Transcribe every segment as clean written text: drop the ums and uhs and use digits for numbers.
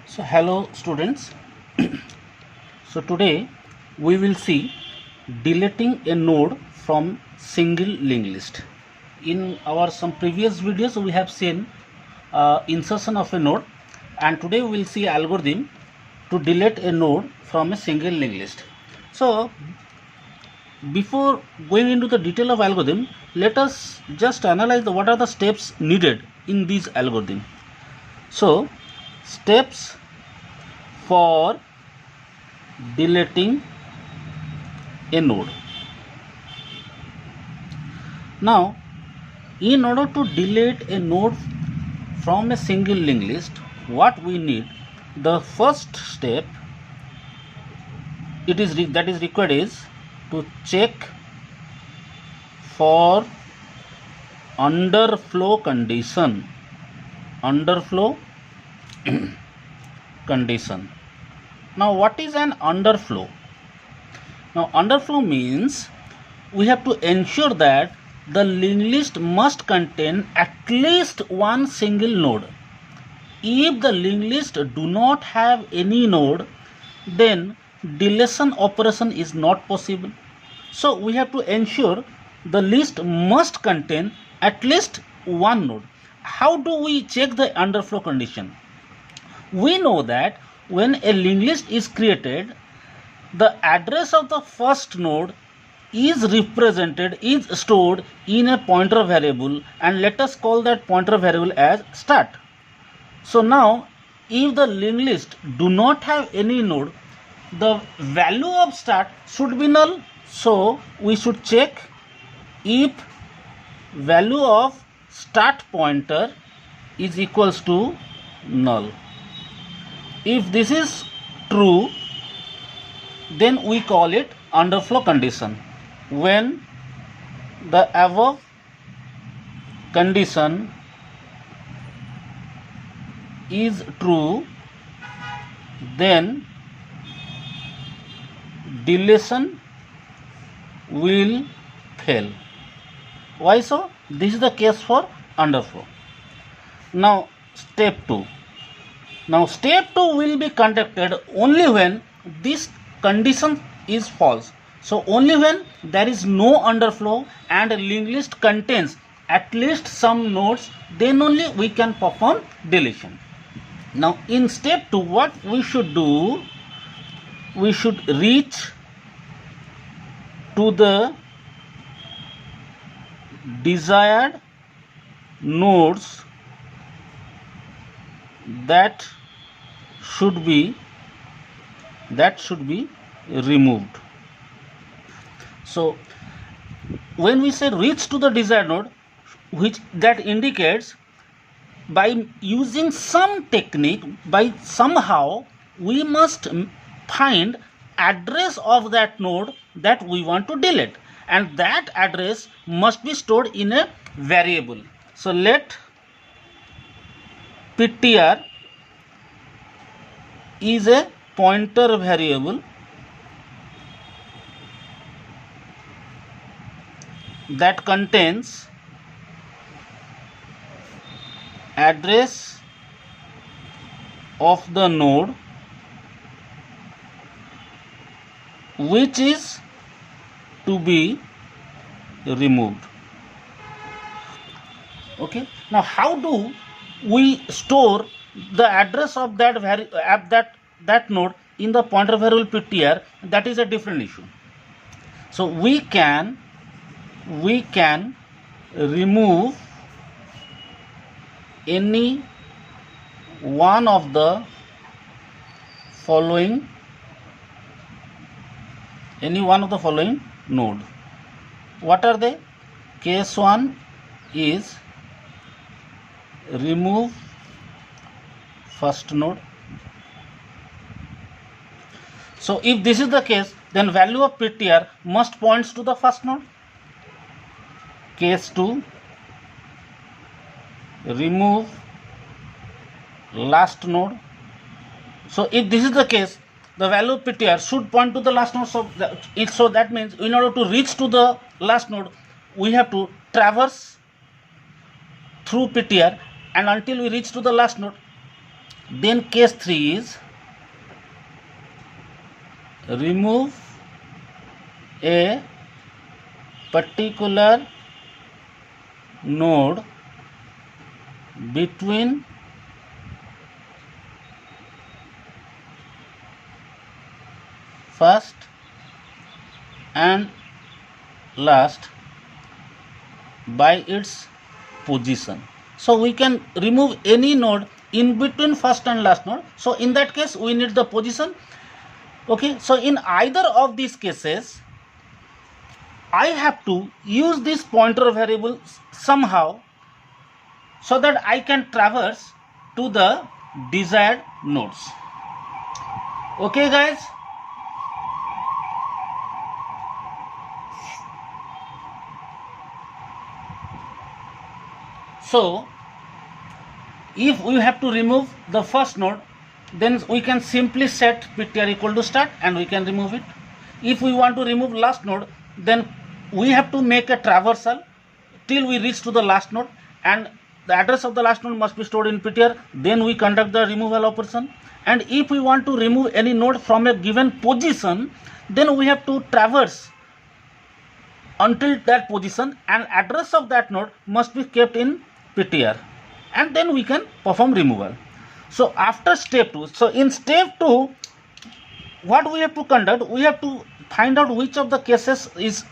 So hello students. So today we will see deleting a node from single linked list. In our some previous videos we have seen insertion of a node, and today we will see algorithm to delete a node from a single linked list. So before going into the detail of algorithm, let us just analyze what are the steps needed in this algorithm. So steps for deleting a node. Now, in order to delete a node from a single linked list, what we need, the first step that is required is to check for underflow condition. Underflow condition. Now, what is an underflow? Now, underflow means we have to ensure that the linked list must contain at least one single node. If the linked list do not have any node, then deletion operation is not possible. So we have to ensure the list must contain at least one node. How do we check the underflow condition? We know that when a linked list is created, the address of the first node is stored in a pointer variable, and let us call that pointer variable as start. So now if the linked list do not have any node, the value of start should be null. So we should check if value of start pointer is equals to null. If this is true, then we call it underflow condition. When the above condition is true, then deletion will fail. Why so? This is the case for underflow. Now step 2. Now step 2 will be conducted only when this condition is false. So only when there is no underflow and a linked list contains at least some nodes, then only we can perform deletion. Now in step 2, what we should do, we should reach to the desired nodes that should be removed. So when we say reach to the desired node, which that indicates by using some technique, by somehow we must find address of that node that we want to delete, and that address must be stored in a variable. So let ptr is a pointer variable that contains address of the node which is to be removed. Okay, now how do we store the address of that node in the pointer variable ptr? That is a different issue. So we can remove any one of the following node. What are they? Case 1 is remove first node. So if this is the case, then value of ptr must points to the first node. Case 2, remove last node. So if this is the case, the value of ptr should point to the last node. So that means in order to reach to the last node, we have to traverse through ptr and until we reach to the last node. Then case 3 is remove a particular node between first and last by its position. So we can remove any node in between first and last node. So in that case we need the position. Okay, so in either of these cases I have to use this pointer variable somehow so that I can traverse to the desired nodes. Okay guys, so if we have to remove the first node, then we can simply set ptr equal to start and we can remove it. If we want to remove last node, then we have to make a traversal till we reach to the last node, and the address of the last node must be stored in ptr. Then we conduct the removal operation. And if we want to remove any node from a given position, then we have to traverse until that position, and address of that node must be kept in ptr, and then we can perform removal. So after step 2, so in step 2 what we have to conduct, we have to find out which of the cases is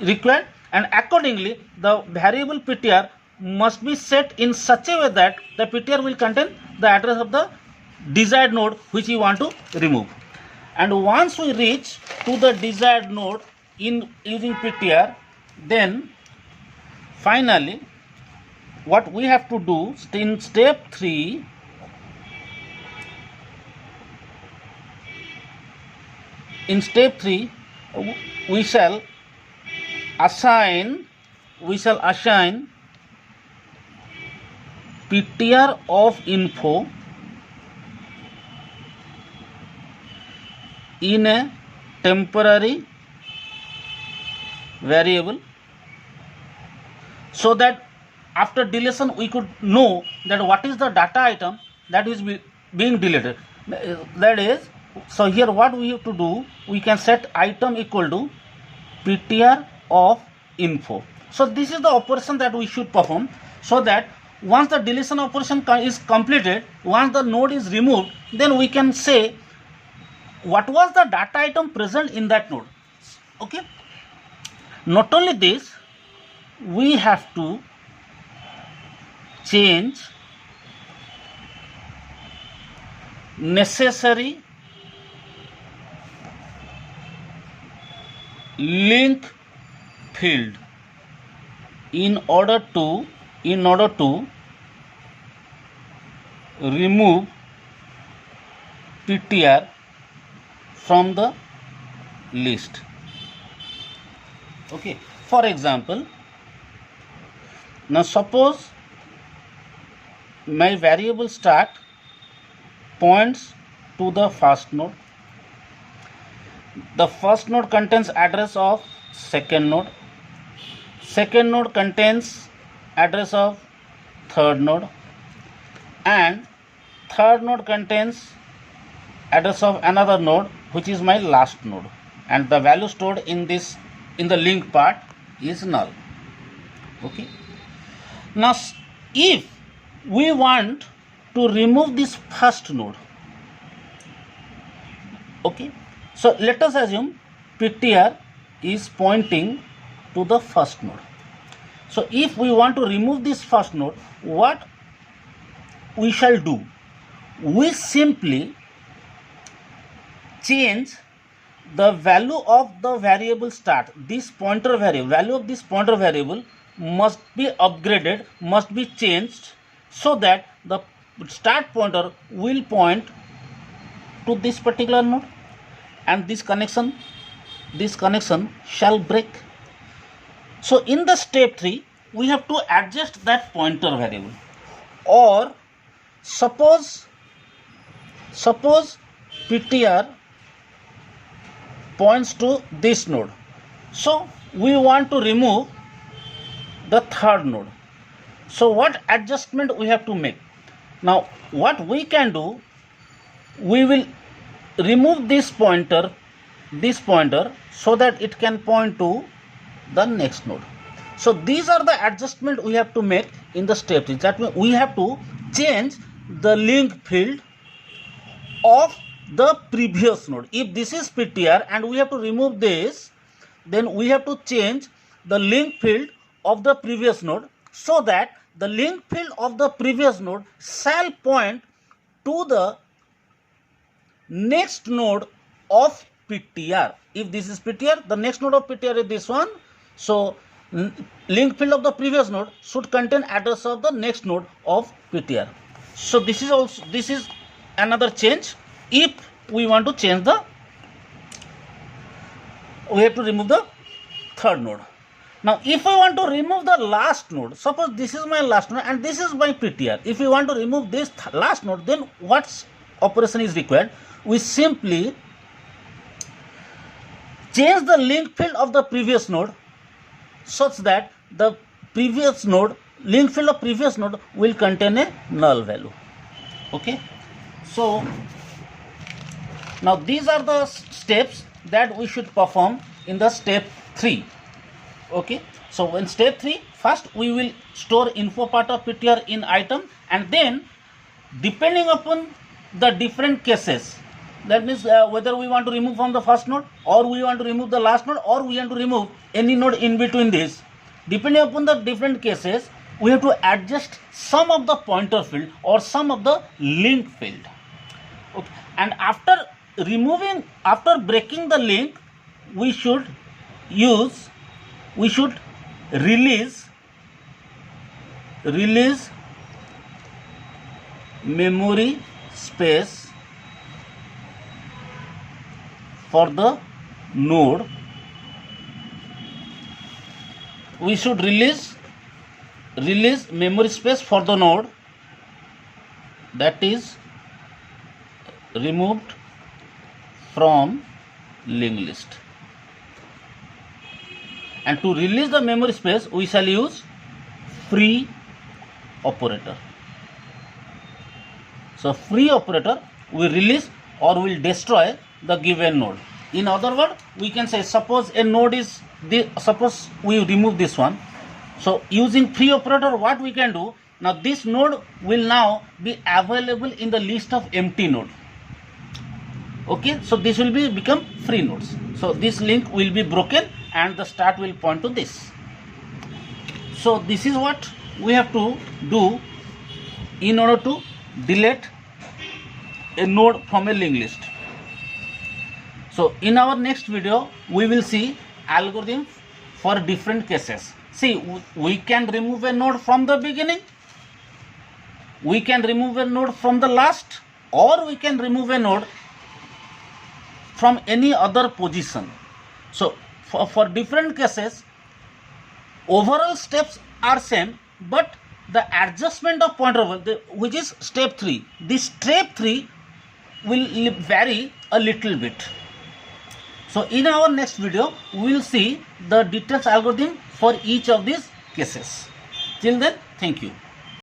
required, and accordingly the variable ptr must be set in such a way that the ptr will contain the address of the desired node which we want to remove. And once we reach to the desired node in using ptr, then finally what we have to do in step 3, in step 3 we shall assign ptr of info in a temporary variable, so that after deletion we could know that what is the data item that is being deleted. That is, so here what we have to do, we can set item equal to ptr of info. So this is the operation that we should perform, so that once the deletion operation is completed, once the node is removed, then we can say what was the data item present in that node. Okay, not only this, we have to change necessary link field in order to remove ptr from the list. Okay, for example, now suppose my variable start points to the first node. The first node contains address of second node. Second node contains address of third node, and third node contains address of another node which is my last node, and the value stored in the link part is null. Okay, now if we want to remove this first node, okay, so let us assume ptr is pointing to the first node. So if we want to remove this first node, what we shall do, we simply change the value of the variable start. This pointer variable, value of this pointer variable must be upgraded, must be changed, so that the start pointer will point to this particular node, and this connection shall break. So in the step 3 we have to adjust that pointer variable, or suppose ptr points to this node, so we want to remove the third node. So what adjustment we have to make? Now what we can do, we will remove this pointer so that it can point to the next node. So these are the adjustment we have to make in the step 3. That means we have to change the link field of the previous node. If this is PTR and we have to remove this, then we have to change the link field of the previous node so that the link field of the previous node shall point to the next node of PTR. If this is PTR, the next node of PTR is this one. So link field of the previous node should contain address of the next node of PTR. So this is another change. If we want to change we have to remove the third node. Now if I want to remove the last node, suppose this is my last node and this is my PTR. If we want to remove this last node, then what operation is required? We simply change the link field of the previous node such that the previous node, link field of previous node will contain a null value. Okay, so now these are the steps that we should perform in the step 3. Okay, so in step 3, first we will store info part of PTR in item, and then depending upon the different cases, that means whether we want to remove from the first node or we want to remove the last node or we want to remove any node in between this, depending upon the different cases, we have to adjust some of the pointer field or some of the link field. Okay, and after breaking the link, we should release memory space for the node. We should release memory space for the node that is removed from linked list. And to release the memory space, we shall use free operator. So free operator will release or will destroy the given node. In other words, we can say, suppose a node is suppose we remove this one. So using free operator, what we can do, now this node will now be available in the list of empty node. Okay, so this will become free nodes. So this link will be broken and the start will point to this. So this is what we have to do in order to delete a node from a linked list. So in our next video, we will see algorithm for different cases. See, we can remove a node from the beginning, we can remove a node from the last, or we can remove a node from any other position. So for different cases, overall steps are same, but the adjustment of pointer, which is step 3, this step 3 will vary a little bit. So in our next video, we will see the details algorithm for each of these cases. Till then, thank you.